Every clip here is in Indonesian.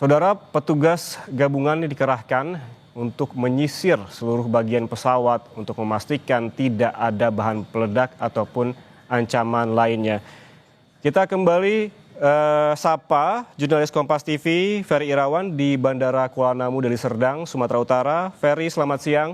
Saudara, petugas gabungan dikerahkan untuk menyisir seluruh bagian pesawat untuk memastikan tidak ada bahan peledak ataupun ancaman lainnya. Kita kembali sapa jurnalis Kompas TV Ferry Irawan di Bandara Kuala Namu, Deli Serdang, Sumatera Utara. Ferry, selamat siang.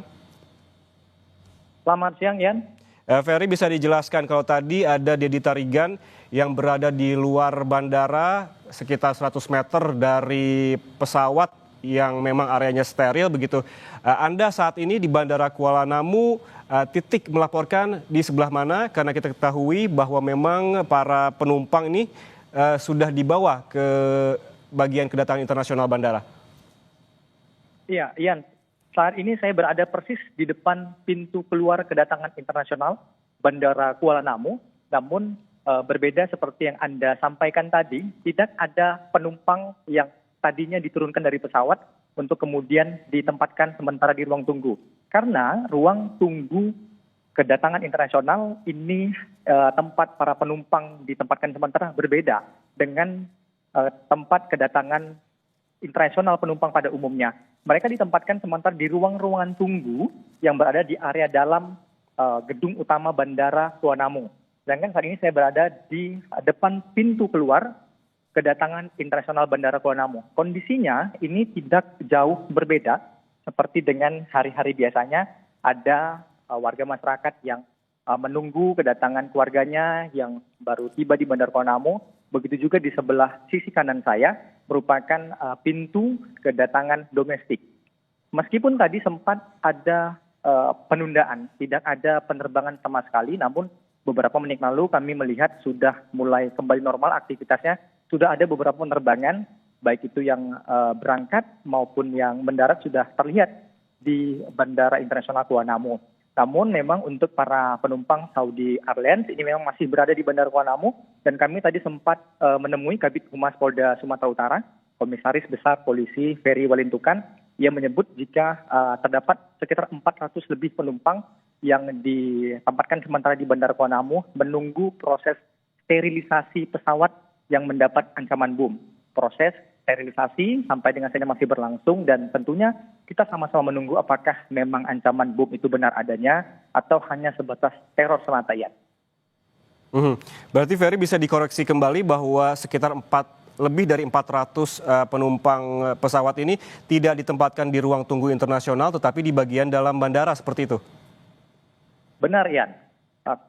Selamat siang, Yan. Ferry, bisa dijelaskan kalau tadi ada Dedi Tarigan yang berada di luar bandara sekitar 100 meter dari pesawat yang memang areanya steril begitu. Anda saat ini di Bandara Kuala Namu, titik melaporkan di sebelah mana? Karena kita ketahui bahwa memang para penumpang ini sudah dibawa ke bagian kedatangan internasional bandara. Iya, Yan. Saat ini saya berada persis di depan pintu keluar kedatangan internasional Bandara Kuala Namu. Namun berbeda seperti yang Anda sampaikan tadi, tidak ada penumpang yang tadinya diturunkan dari pesawat untuk kemudian ditempatkan sementara di ruang tunggu. Karena ruang tunggu kedatangan internasional ini tempat para penumpang ditempatkan sementara berbeda dengan tempat kedatangan internasional penumpang pada umumnya. Mereka ditempatkan sementara di ruang-ruangan tunggu yang berada di area dalam gedung utama Bandara Kuala Namu. Sedangkan saat ini saya berada di depan pintu keluar kedatangan internasional Bandara Kuala Namu. Kondisinya ini tidak jauh berbeda seperti dengan hari-hari biasanya. Ada warga masyarakat yang menunggu kedatangan keluarganya yang baru tiba di Bandara Kuala Namu. Begitu juga di sebelah sisi kanan saya merupakan pintu kedatangan domestik. Meskipun tadi sempat ada penundaan, tidak ada penerbangan sama sekali, namun beberapa menit lalu kami melihat sudah mulai kembali normal aktivitasnya. Sudah ada beberapa penerbangan, baik itu yang berangkat maupun yang mendarat sudah terlihat di Bandara Internasional Kuala Namu. Namun memang untuk para penumpang Saudi Airlines ini memang masih berada di Bandara Kuala Namu, dan kami tadi sempat menemui Kabid Humas Polda Sumatera Utara, Komisaris Besar Polisi Ferry Walintukan, yang menyebut jika terdapat sekitar 400 lebih penumpang yang ditempatkan sementara di Bandara Kuala Namu menunggu proses sterilisasi pesawat yang mendapat ancaman bom. Proses sterilisasi sampai dengan saat ini masih berlangsung, dan tentunya kita sama-sama menunggu apakah memang ancaman bom itu benar adanya atau hanya sebatas teror semata, ya. Berarti Ferry bisa dikoreksi kembali bahwa sekitar lebih dari 400 penumpang pesawat ini tidak ditempatkan di ruang tunggu internasional tetapi di bagian dalam bandara, seperti itu? Benar, Yan.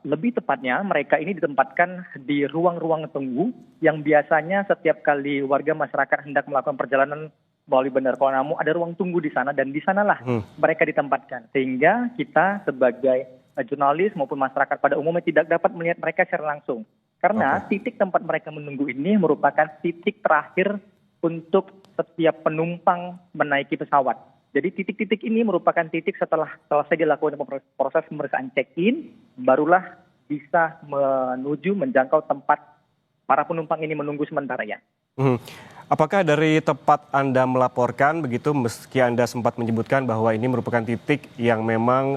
Lebih tepatnya mereka ini ditempatkan di ruang-ruang tunggu yang biasanya setiap kali warga masyarakat hendak melakukan perjalanan melalui Bandara Kuala Namu ada ruang tunggu di sana, dan di sanalah mereka ditempatkan. Sehingga kita sebagai jurnalis maupun masyarakat pada umumnya tidak dapat melihat mereka secara langsung. Karena titik tempat mereka menunggu ini merupakan titik terakhir untuk setiap penumpang menaiki pesawat. Jadi titik-titik ini merupakan titik setelah selesai dilakukan proses pemeriksaan check-in, barulah bisa menuju menjangkau tempat para penumpang ini menunggu sementara, ya. Apakah dari tempat Anda melaporkan begitu, meski Anda sempat menyebutkan bahwa ini merupakan titik yang memang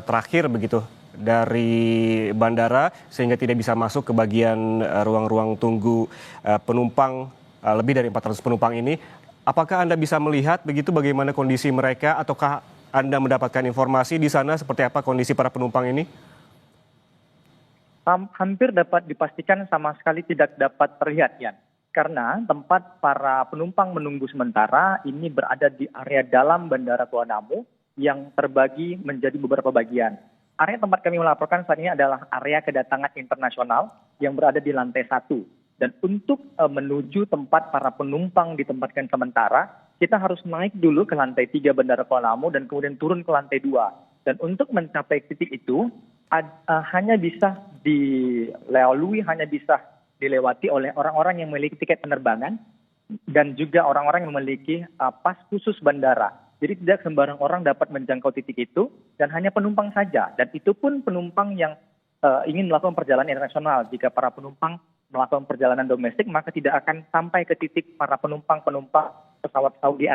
terakhir begitu dari bandara sehingga tidak bisa masuk ke bagian ruang-ruang tunggu penumpang lebih dari 400 penumpang ini, apakah Anda bisa melihat begitu bagaimana kondisi mereka, ataukah Anda mendapatkan informasi di sana seperti apa kondisi para penumpang ini? Hampir dapat dipastikan sama sekali tidak dapat terlihat, Yan. Karena tempat para penumpang menunggu sementara ini berada di area dalam Bandara Kuala Namu yang terbagi menjadi beberapa bagian. Area tempat kami melaporkan saat ini adalah area kedatangan internasional yang berada di lantai 1. Dan untuk menuju tempat para penumpang ditempatkan sementara, kita harus naik dulu ke lantai 3 Bandara Kuala Namu dan kemudian turun ke lantai 2. Dan untuk mencapai titik itu, hanya bisa dilalui, hanya bisa dilewati oleh orang-orang yang memiliki tiket penerbangan dan juga orang-orang yang memiliki pas khusus bandara. Jadi tidak sembarang orang dapat menjangkau titik itu, dan hanya penumpang saja. Dan itu pun penumpang yang ingin melakukan perjalanan internasional. Jika para penumpang melakukan perjalanan domestik, maka tidak akan sampai ke titik para penumpang pesawat Saudi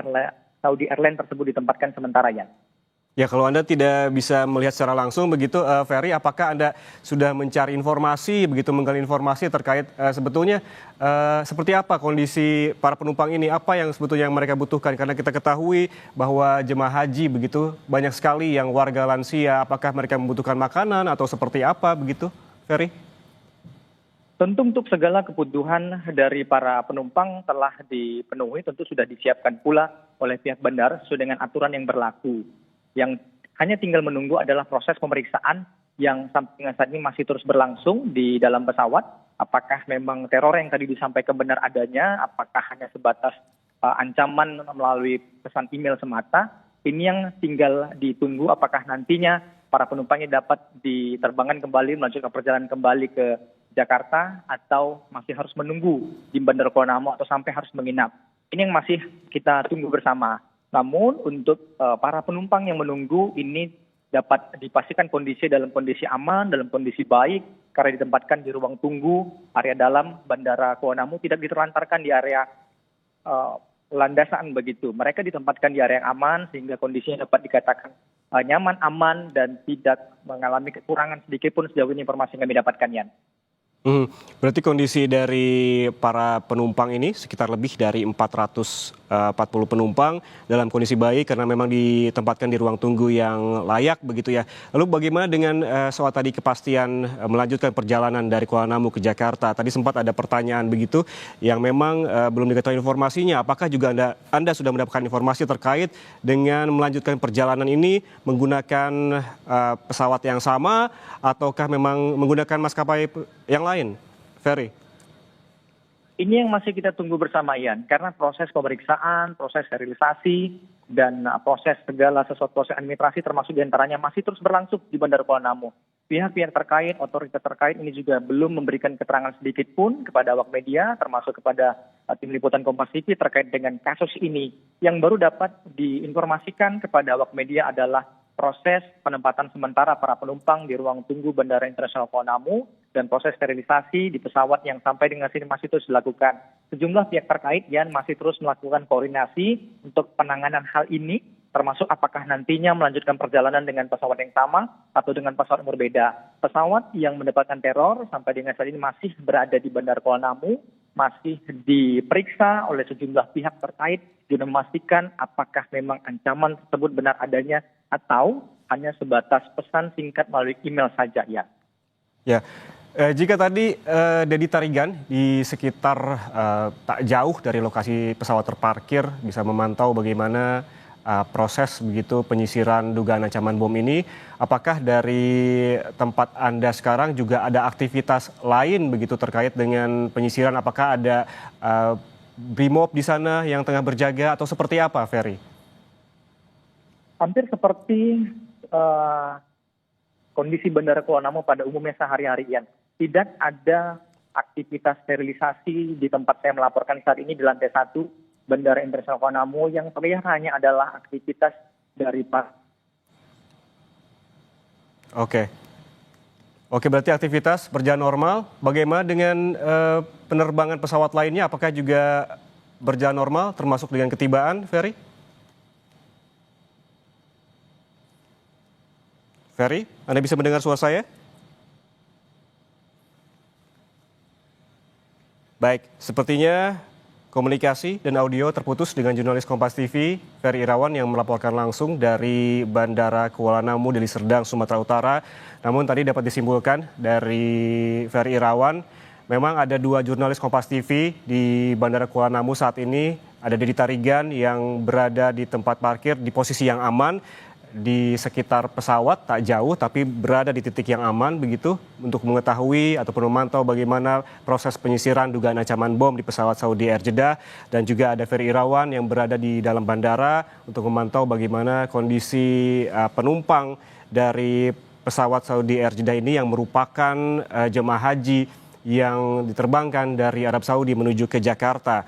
Airlines tersebut ditempatkan sementara, ya. Ya, kalau Anda tidak bisa melihat secara langsung begitu, Ferry, apakah Anda sudah mencari informasi, begitu menggali informasi terkait sebetulnya seperti apa kondisi para penumpang ini, apa yang sebetulnya yang mereka butuhkan? Karena kita ketahui bahwa jemaah haji begitu banyak sekali yang warga lansia, apakah mereka membutuhkan makanan atau seperti apa begitu, Ferry? Tentu untuk segala kebutuhan dari para penumpang telah dipenuhi, tentu sudah disiapkan pula oleh pihak bandara sesuai dengan aturan yang berlaku. Yang hanya tinggal menunggu adalah proses pemeriksaan yang sampai dengan saat ini masih terus berlangsung di dalam pesawat. Apakah memang teror yang tadi disampaikan benar adanya, apakah hanya sebatas ancaman melalui pesan email semata. Ini yang tinggal ditunggu apakah nantinya para penumpangnya dapat diterbangkan kembali, melanjutkan perjalanan kembali ke Jakarta atau masih harus menunggu di Bandara Kuala Namu atau sampai harus menginap. Ini yang masih kita tunggu bersama. Namun untuk para penumpang yang menunggu ini dapat dipastikan kondisi dalam kondisi aman, dalam kondisi baik karena ditempatkan di ruang tunggu area dalam Bandara Kuala Namu, tidak diterlantarkan di area landasan begitu. Mereka ditempatkan di area yang aman sehingga kondisinya dapat dikatakan nyaman, aman dan tidak mengalami kekurangan sedikit pun sejauh ini informasi yang kami dapatkan, Yan. Berarti kondisi dari para penumpang ini sekitar lebih dari 440 penumpang dalam kondisi baik karena memang ditempatkan di ruang tunggu yang layak begitu ya. Lalu bagaimana dengan soal tadi kepastian melanjutkan perjalanan dari Kuala Namu ke Jakarta? Tadi sempat ada pertanyaan begitu yang memang belum diketahui informasinya. Apakah juga Anda sudah mendapatkan informasi terkait dengan melanjutkan perjalanan ini menggunakan pesawat yang sama ataukah memang menggunakan maskapai yang lain, Ferry? Ini yang masih kita tunggu bersama, Ian, karena proses pemeriksaan, proses sterilisasi, dan proses segala sesuatu proses administrasi termasuk diantaranya masih terus berlangsung di Bandara Kuala Namu. Pihak-pihak terkait, otoritas terkait ini juga belum memberikan keterangan sedikit pun kepada awak media, termasuk kepada tim liputan Kompas TV terkait dengan kasus ini. Yang baru dapat diinformasikan kepada awak media adalah proses penempatan sementara para penumpang di ruang tunggu Bandara Internasional Kuala Namu dan proses sterilisasi di pesawat yang sampai dengan sini masih terus dilakukan. Sejumlah pihak terkait yang masih terus melakukan koordinasi untuk penanganan hal ini, termasuk apakah nantinya melanjutkan perjalanan dengan pesawat yang sama atau dengan pesawat yang berbeda. Pesawat yang mendapatkan teror sampai dengan saat ini masih berada di Bandara Kuala Namu, masih diperiksa oleh sejumlah pihak terkait guna memastikan apakah memang ancaman tersebut benar adanya atau hanya sebatas pesan singkat melalui email saja, ya. Ya, jika tadi Dedi Tarigan di sekitar tak jauh dari lokasi pesawat terparkir bisa memantau bagaimana proses begitu penyisiran dugaan ancaman bom ini, apakah dari tempat Anda sekarang juga ada aktivitas lain begitu terkait dengan penyisiran? Apakah ada Brimob di sana yang tengah berjaga atau seperti apa, Ferry? Hampir seperti kondisi Bandara Kuala Namu pada umumnya sehari-hari, Ian. Tidak ada aktivitas sterilisasi di tempat saya melaporkan saat ini di lantai 1 Bandara Internasional Kuala Namu. Yang terlihat hanya adalah aktivitas dari Oke, berarti aktivitas berjalan normal. Bagaimana dengan penerbangan pesawat lainnya? Apakah juga berjalan normal termasuk dengan ketibaan, Ferry? Ferry, Anda bisa mendengar suara saya? Baik, sepertinya komunikasi dan audio terputus dengan jurnalis Kompas TV, Ferry Irawan yang melaporkan langsung dari Bandara Kuala Namu, Deli Serdang, Sumatera Utara. Namun tadi dapat disimpulkan dari Ferry Irawan, memang ada 2 jurnalis Kompas TV di Bandara Kuala Namu saat ini. Ada Dedi Tarigan yang berada di tempat parkir di posisi yang aman, di sekitar pesawat tak jauh tapi berada di titik yang aman begitu untuk mengetahui ataupun memantau bagaimana proses penyisiran dugaan ancaman bom di pesawat Saudi Air Jeddah, dan juga ada Ferry Irawan yang berada di dalam bandara untuk memantau bagaimana kondisi penumpang dari pesawat Saudi Air Jeddah ini yang merupakan jemaah haji yang diterbangkan dari Arab Saudi menuju ke Jakarta.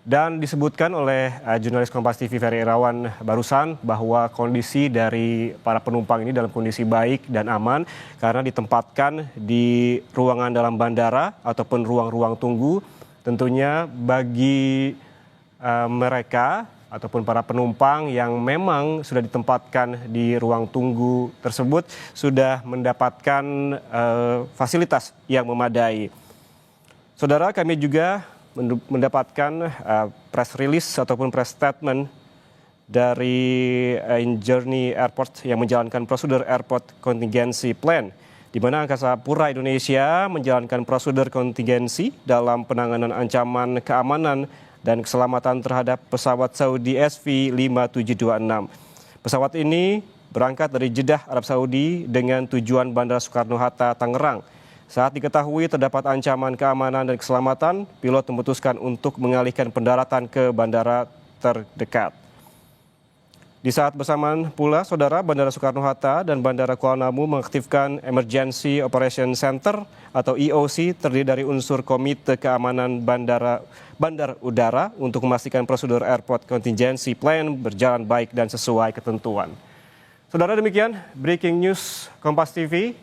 Dan disebutkan oleh jurnalis Kompas TV Ferry Irawan barusan bahwa kondisi dari para penumpang ini dalam kondisi baik dan aman karena ditempatkan di ruangan dalam bandara ataupun ruang-ruang tunggu. Tentunya bagi mereka ataupun para penumpang yang memang sudah ditempatkan di ruang tunggu tersebut sudah mendapatkan fasilitas yang memadai. Saudara, kami juga mendapatkan press release ataupun press statement dari Journey Airport yang menjalankan prosedur Airport Contingency Plan, di mana Angkasa Pura Indonesia menjalankan prosedur kontingensi dalam penanganan ancaman keamanan dan keselamatan terhadap pesawat Saudi SV5726. Pesawat ini berangkat dari Jeddah, Arab Saudi dengan tujuan Bandara Soekarno-Hatta, Tangerang. Saat diketahui terdapat ancaman keamanan dan keselamatan, pilot memutuskan untuk mengalihkan pendaratan ke bandara terdekat. Di saat bersamaan pula, Saudara, Bandara Soekarno-Hatta dan Bandara Kuala Namu mengaktifkan Emergency Operation Center atau EOC terdiri dari unsur Komite Keamanan Bandar Udara untuk memastikan prosedur Airport Contingency Plan berjalan baik dan sesuai ketentuan. Saudara, demikian Breaking News Kompas TV.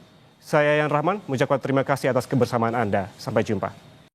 Saya Yan Rahman mengucapkan terima kasih atas kebersamaan Anda. Sampai jumpa.